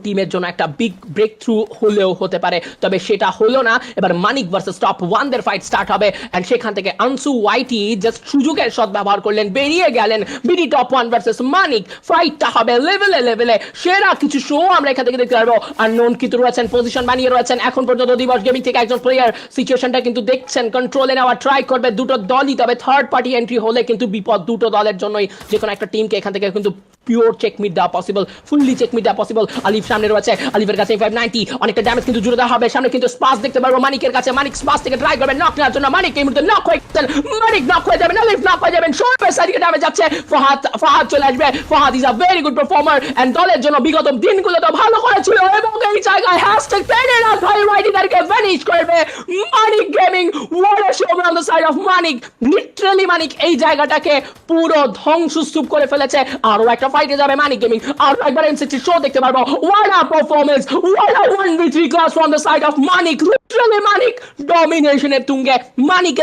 টিমের জন্য একটা বিগ ব্রেক থ্রু হলেও হতে পারে, তবে সেটা হলো না। এবার মানিক ভার্সেস টপ ওয়ানদের ফাইট স্টার্ট হবে এন্ড সেখান থেকে আনসু ওয়াইটি জাস্ট সুযোগের সদ্ব্যবহার করলেন, বেরিয়ে গেলেন। বিডি টপ ওয়ান ভার্সেস মানিক, ফাইটটা হবে লেভেলে সেরা কিছু শো আমরা এখান থেকে দেখতে পারবো। আর নোন কিন্তু রয়েছেন, পজিশন বানিয়ে রয়েছেন এখন পর্যন্ত দিবস গেমিং থেকে একজন প্লেয়ার। সিচুয়েশনটা কিন্তু দেখছেন কন্ট্রোলে নেওয়ার ট্রাই করবে দুটো দলই, তবে থার্ড পার্টি এন্ট্রি হলে কিন্তু বিপদ দুটো দলের জন্যই। যে কোনো একটা টিমকে এখান থেকে কিন্তু পিওর চেক মিড দেওয়া পসিবল, ফুললি চেক মিড দেওয়া পসিবল। আলিফ সামনে রয়েছে, আলিফের কাছে 590, অনেকটা ড্যামেজ কিন্তু জুড়ে দেওয়া হবে। সামনে কিন্তু স্পাস দেখতে পারবো মানিকের কাছে, মানিক স্পাস থেকে ট্রাই করবেন নক নেওয়ার জন্য, মানিক এই মুহূর্তে নক হয়ে গেছেন, মানিক নক হয়ে যাবেন, আলিফ নক হয়ে যাবেন। শোরবের সাইড থেকে ড্যামেজ যাচ্ছে, ফাহাদ চলে আসবে। Fahad is a very good performer and দলের জন্য বিগত দিনগুলো তো ভালো করেছিল এবং এই জায়গায় হ্যাশট্যাগ টেনে না ভাই রাইটি তারকে ভ্যানিশ করবে। Manik gaming, what a show on the side of Manik. Literally Manik এই জায়গাটাকে পুরো ধ্বংসস্তূপ করে ফেলেছে। আরো একটা ফাইটে যাবে মানিক গেমিং, আরো একবার এমসিটি শো দেখতে পারবো। what a performance, what a 1v3 class from the side of Manik. Literally Manik ডমিনেশনের তুঙ্গে। মানিকের